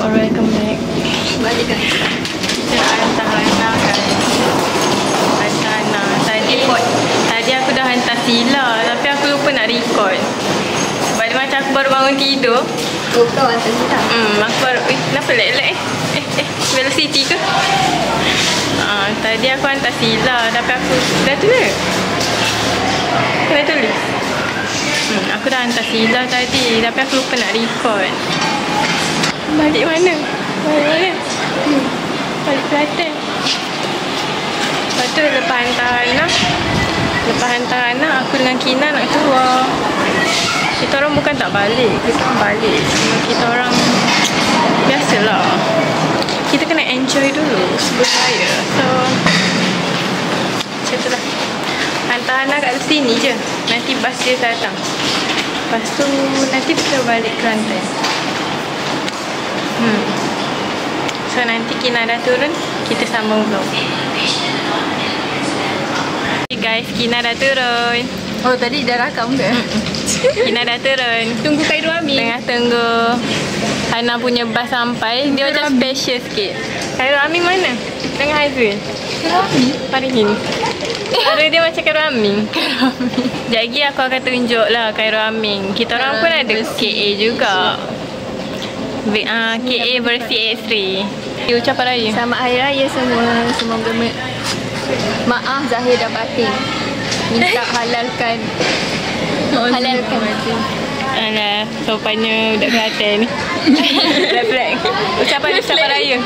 welcome back. Balik kan? Kita hantar Hana guys. Hantar Hana. Tadi aku dah hantar Sila, tapi aku lupa nak record. Sebab dia macam aku baru bangun tidur. Oh, kau hantar Sila? Aku baru, kenapa lag-lag Velocity ke? Tadi aku hantar Sila, tapi aku dah tulis. Aku dah tulis. Aku dah hantar Sila tadi, tapi aku lupa nak record. Balik mana? Balik mana? Balik Kelantan. Lepas tu lepas hantar Hana, aku dengan Kina nak keluar. Kita orang bukan tak balik, kita orang balik. Cuma kita orang biasalah, kita kena enjoy dulu sebelum raya. So macam tu lah. Hantar Hana kat sini je, nanti bas dia datang. Lepas tu nanti kita balik Kelantan. So nanti Kina dah turun, kita sambung vlog. Okay guys, Kina dah turun. Oh, tadi dah rakam ke? Kina dah turun. Tunggu Khairul Amin. Tengah tunggu Hana punya bas sampai. Dia macam special sikit. Khairul Amin mana? Dengan Hazul. Khairul Amin? Parihin. Suara dia macam Khairul Amin. Sekejap lagi aku akan tunjuk lah Khairul Amin. Kita orang pun ada KA juga. KA versi A3. Ucapan raya. Selamat Hari Raya semua. Semoga maaf zahir dan batin. Minta halalkan. Halalkan batin. Alah, sopannya budak Kelantan ni. Black. Ucapan raya.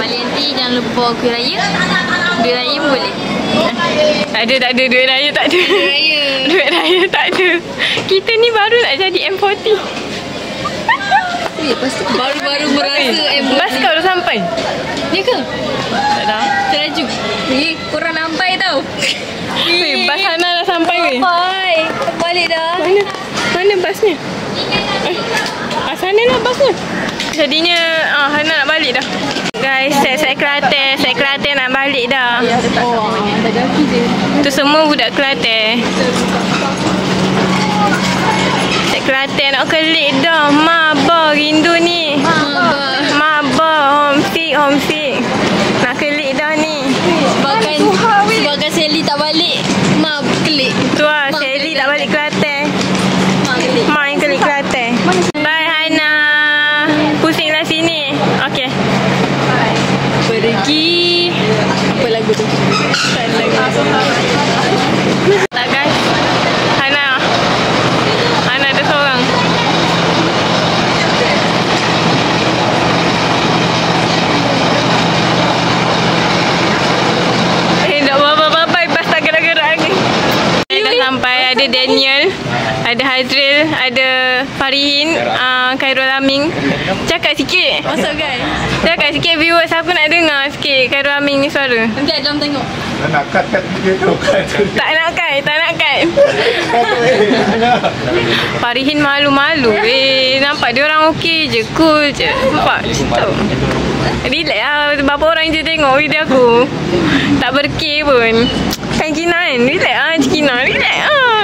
Malianti jangan lupa kuih raya. Duit raya pun boleh. Tak ada duit raya tak ada. Duit raya tak ada. Kita ni baru nak jadi M40. Baru merasa Bas kau dah sampai? Ya ke? Tak tahu. Teraju. Korang nampai tau. Bas Hana dah sampai ke? Sampai. Balik dah. Mana basnya? Sana lah basnya. Jadinya Hana nak balik dah. Guys, saya Kelantan nak balik dah. Oh, ada kaki dia. Tu semua budak Kelantan. Saya Kelantan nak kelik dah. Maba rindu ni. Maba homesick. Nak kelik dah ni. Sebabkan Sally tak balik, Mak kelik. Tu lah, Sally tak balik Kelantan. Mak yang kelik Kelantan. Bye Hana. Pusinglah sini. Okay. Pergi. Apa lagu tu? Tak guys. Hana ada seorang. Tak bye-bye. Bas tak gerak-gerak lagi. Dah sampai. Ada Daniel, ada Hazril, ada Farihin, Khairul Amin. Cakap sikit. What's up guys? Cakap sikit viewers, aku nak dengar sikit Khairul Amin ni suara. Nanti Adam tengok. Tak nak cut video tu. Tak nak kat. Farihin malu-malu. Nampak dia orang okey je, cool je. Nampak macam tu. Relax lah, berapa orang je tengok video aku. Tak berkir pun. Kan Kina kan? Relax lah Cik Kina. Relax lah.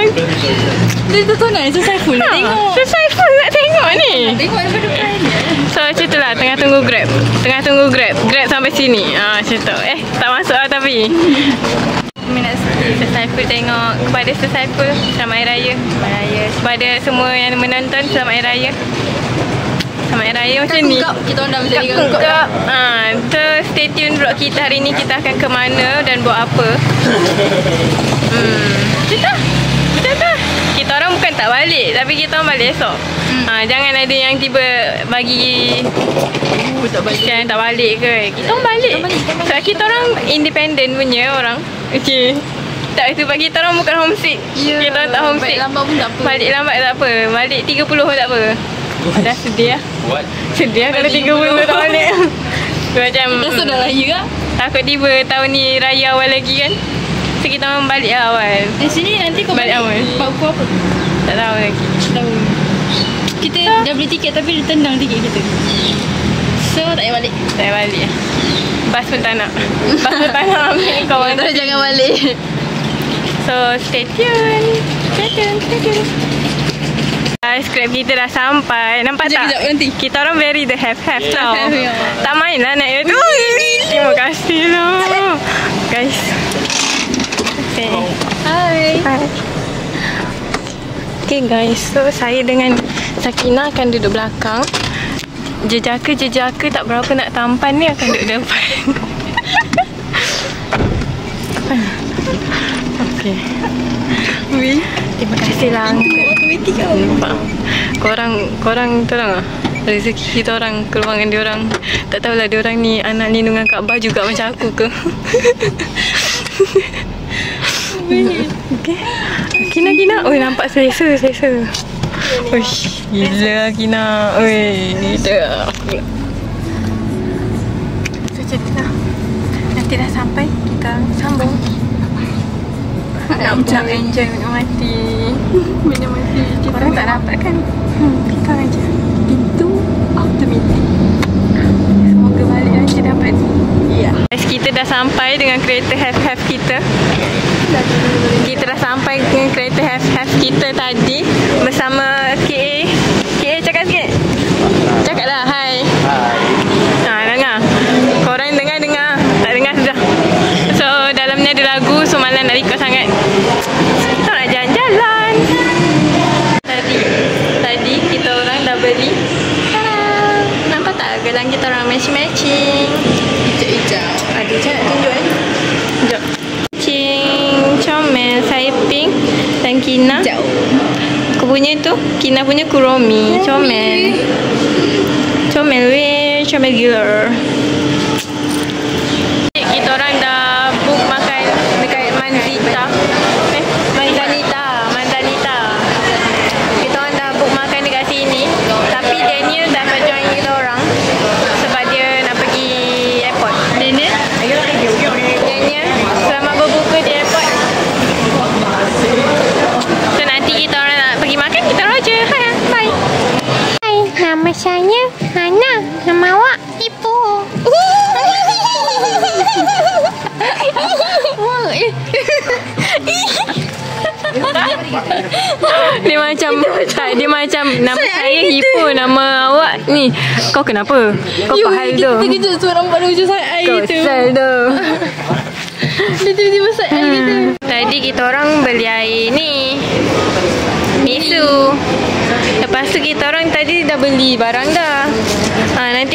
Dia tonton Sir Saiful nak tengok. Sir Saiful nak tengok ni. Tengok daripada depan. So macam tu lah, tengah tunggu Grab. Grab sampai sini. Macam tu. Tak masuk lah tapi. Minat Sir Saiful tengok. Kepada Sir Saiful, selamat Hari Raya. Kepada semua yang menonton, selamat Hari Raya. Selamat Hari Raya macam ni. Kita orang dah menjadi Kukap. So stay tune vlog kita hari ni. Kita akan ke mana dan buat apa. Macam tu. Kita orang bukan tak balik, tapi kita orang balik esok. Jangan ada yang tiba bagi jangan tak balik ke. Kita orang balik. Sebab kita orang independent punya orang. Okay. Tak, sebab kita orang bukan homesick. Kita orang tak homesick. Balik lambat pun tak apa. Balik lambat tak apa. Balik 30 pun tak apa. Dah sedih lah. Sedih lah kalau 30 tak balik. Macam Rasa dah raya ke? takut tiba tahun ni raya awal lagi kan. So kita orang balik lah awal. Sini nanti kau Balik awal. Buat apa? Tak tahu lagi. Tahu. Kita dah beli tiket tapi dia tendang tiket kita. So tak payah balik. Tak payah balik. Bas pun tak nak. Ambil kawan. Terus jangan balik. So stay tune. Grab kita dah sampai. Nampak tak? Kejap, nanti. Kita orang very the have tau. ya. Tak main lah naik tu. Terima kasih lah guys. Okay. Hai. Okay guys, so saya dengan Sakina akan duduk belakang. Jejaka tak berapa nak tampan ni akan duduk depan. Okay. Terima kasih lah. Automatik kau. Nampak. Korang tolong lah. Rezeki kita orang keluar dengan diorang. Tak tahulah diorang ni anak lindungan Kaabah juga macam aku ke. Okay. Kina. Oi, nampak selesa. Uish, gila Kina. Oi, ni dah. So, jadilah. Nanti dah sampai, kita sambung. Nak macam enjoy minum mati. Korang tak dapat kan? Kita aja. Pintu automatik. Semoga balik nanti dapat. Ya. Guys, kita dah sampai dengan kereta have kita. Kita dah sampai dengan kereta have kita tadi bersama KA. KA cakap sikit. Cakaplah hai. Hai. Dengar. Korang dengar. Tak dengar sudah. So dalamnya ada lagu, so malam nak record sangat. Kita nak jalan-jalan. Tadi kita orang dah beli. Tada! Nampak tak gelang kita orang matching. Hijau. Ada je nak tunjuk Sekejap. Comel, saya pink dan Kina. Hijau. Aku punya tu, Kina punya Kuromi. Comel gila. Kita orang dah book makan dekat Manzanita. Kita orang dah book makan dekat sini. Tapi Daniel dah tak join kita orang sebab dia nak pergi airport. Daniel, selamat berbuka di airport. So nanti kita orang nak pergi makan, kita orang je. Hai, bye. Hai, nama saya Hana. Nama awak Ibu. Dia macam nama saya Hippo, nama awak ni. Kau kenapa? Kau pahal tu. Kita tu nampak dia macam side eye Kau gitu. sel tu. Dia tiba-tiba side eye gitu. Tadi kita orang beli air ni Misu. Lepas tu kita orang tadi dah beli barang dah.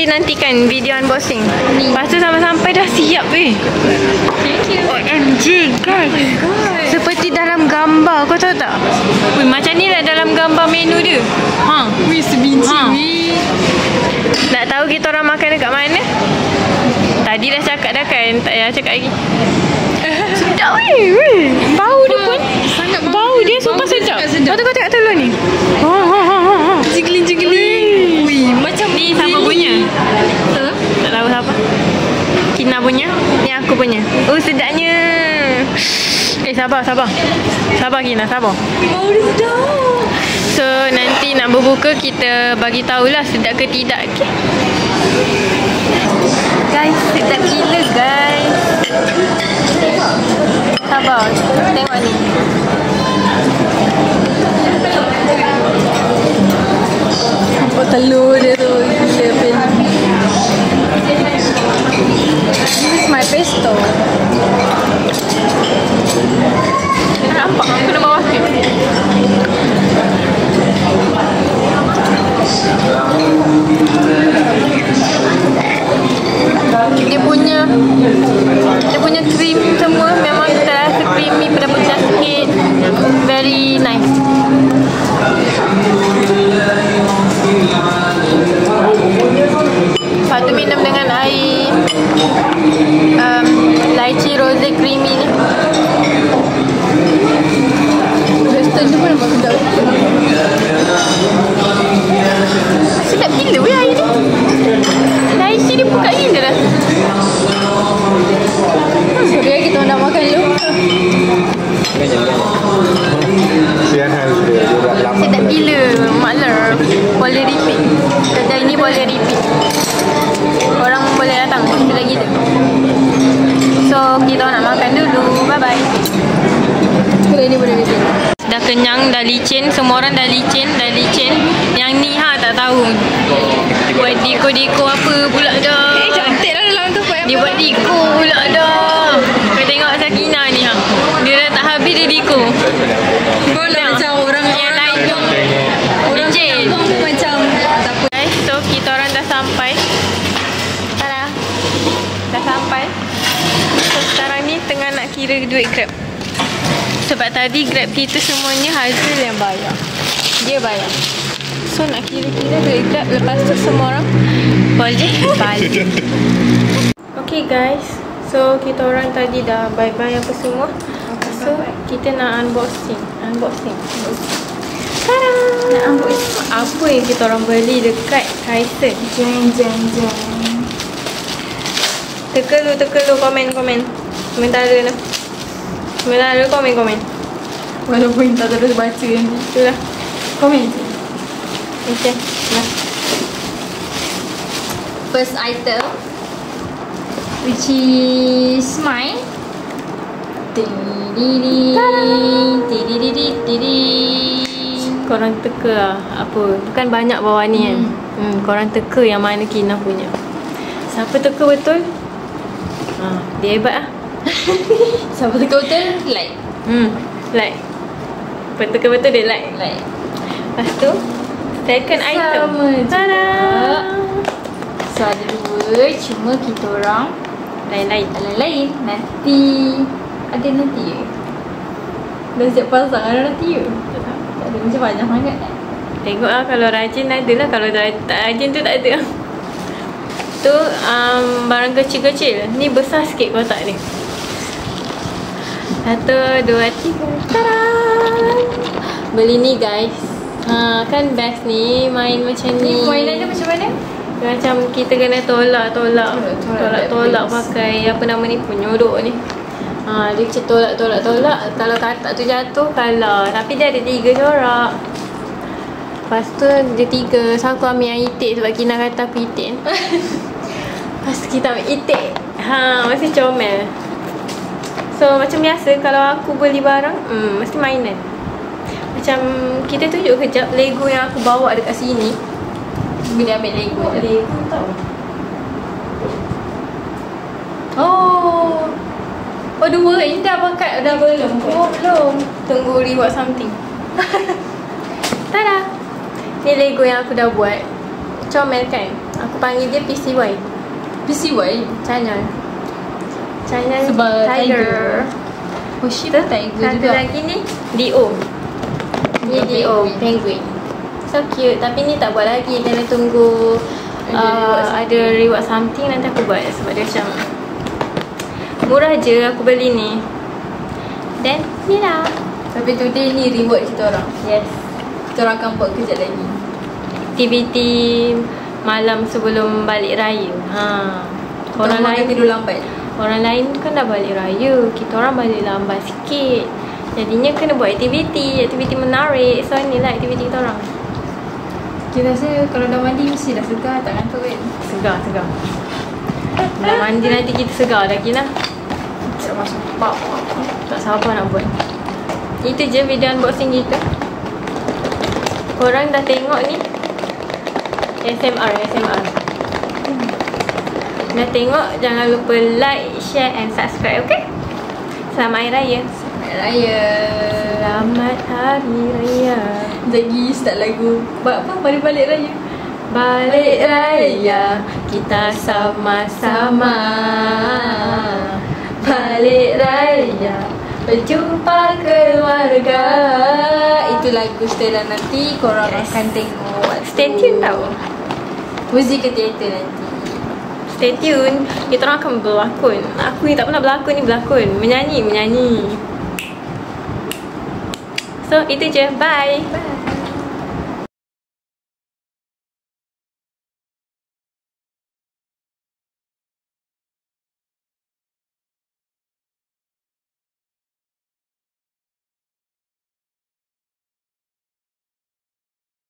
Nantikan video unboxing. Lepas tu sampai dah siap weh. OMG guys. Seperti dalam gambar, kau tahu tak? Weh, macam ni lah dalam gambar menu dia. Wih, sebinci wih. Nak tahu kita orang makan dekat mana? Tadi dah cakap dah kan? Tak payah cakap lagi. Sedap weh. Bau dia pun. Bau dia sumpah sedap. Kau tengok kat telur ni. Jigling. Wih, macam ni siapa punya? Tak tahu siapa. Kina punya. Ni aku punya. Oh, sedapnya. Sabar. Sabar Kina, sabar. bau dia sedap. So, nanti nak berbuka kita bagi tahulah sedap ke tidak. Okay? Guys, sedap gila guys. Sabar, tengok ni. Nampak telur dia tu. Gila pen. This is my pesto. Nampak kena bawa sikit. Dia punya cream semua memang terasa creamy, pedas-pedas sikit. Very nice. Lepas tu minum dengan air lychee rose creamy ni. Western tu pun nampak sedap. Sedap gila weh air ni. Lychee dia buka gila dah. Sorry kita nak makan dulu. Sian harus dia buat lama. Sedap gila. Maklah boleh repeat. Kedai ni boleh repeat. Orang boleh datang bila gila. So kita nak makan dulu. Bye bye. Kedai ni boleh repeat. dah kenyang, dah licin. Semua orang dah licin. Yang ni tak tahu. Buat deko-deko apa pula dah. Cantik lah dalam tu. Dia buat deko pula dah. Kau tengok Sakina ni dia dah tak habis dia deko. Kau lah macam orang yang lain tu. Orang kampung pun macam tak apa. Guys, so kita orang dah sampai. Dah sampai. So sekarang ni tengah nak kira duit Grab. Sebab tadi Grab kita semuanya Hazil yang bayar. Dia bayar. So nak kira-kira duit Grab. Lepas tu semua orang boleh balik. Okay guys, so kita orang tadi dah bye-bye apa semua. So kita nak unboxing. Tada! Nak unboxing apa yang kita orang beli dekat Tyson. Jeng. Teka lu komen. Sementara ni. Komen. Walaupun tak terus baca yang ni. Itulah. Komen je. Okay. Nah. First item, which is mine. Korang teka lah apa. Bukan banyak bawah ni kan. Korang teka yang mana Kina punya. Siapa teka betul? Dia hebat lah. Siapa teka betul? Like. Like. Teka betul dia like. Lepas tu second item. Tada! So ada dua, cuma kita orang lain-lain. Nanti ada nanti ke? Dah siap pasang ada nanti ke? Tak ada, macam banyak sangat kan? Tengok lah, kalau rajin ada lah. Kalau tak rajin tu tak ada. Tu barang kecil-kecil. Ni besar sikit kotak ni. 1, 2, 3. Tada! Beli ni guys. Kan best ni. Main macam ni. Mainan dia macam mana? Macam kita kena tolak pakai apa nama ni, penyodok ni. Dia macam tolak. Kalau katak tu jatuh kalah. Tapi dia ada 3 corak. Lepas tu dia 3. So aku ambil yang itik sebab Kina kata aku itik. Lepas tu kita ambil itik. Mesti comel. So macam biasa kalau aku beli barang mesti mainan. Macam kita tunjuk kejap Lego yang aku bawa dekat sini. Bila ambil Lego tau. Oh, 2 ini dah pakai. Dah belum. Tunggu reward something. Tada! Ni Lego yang aku dah buat. Comel kan? Aku panggil dia PCY. Channel Sebab Tiger. Oh shit, Tiger Satu juga. lagi ni Dio. Ni Dio Penguin. So cute. Tapi ni tak buat lagi. Kena tunggu ada reward something. Nanti aku buat. Sebab dia macam murah je aku beli ni. Dan ni lah. Tapi today ni reward kita orang. Yes. Kita orang akan buat kejap lagi. Aktiviti malam sebelum balik raya. Orang lain tidur lambat. Orang lain kan dah balik raya. Kita orang balik lambat sikit. Jadinya kena buat aktiviti menarik. So inilah aktiviti kita orang. Kita rasa kalau dah mandi mesti dah segar, tak ngantuk kan? Segar. Dah mandi nanti kita segar lagi lah. Tak sabar nak buat. Itu je video unboxing kita. Korang dah tengok ni ASMR. Dah tengok, jangan lupa like, share and subscribe, okay? Selamat Hari Raya. Selamat Hari Raya. Lagi start lagu. Apa? Balik raya. Balik raya kita sama-sama. Balik raya berjumpa keluarga. Itu lagu setelah nanti korang akan tengok. Stay tune tau. Muzik ke teater nanti. Stay tune. Kita orang akan berlakon. Aku ni tak pernah berlakon ni, berlakon. Menyanyi. So itu je. Bye.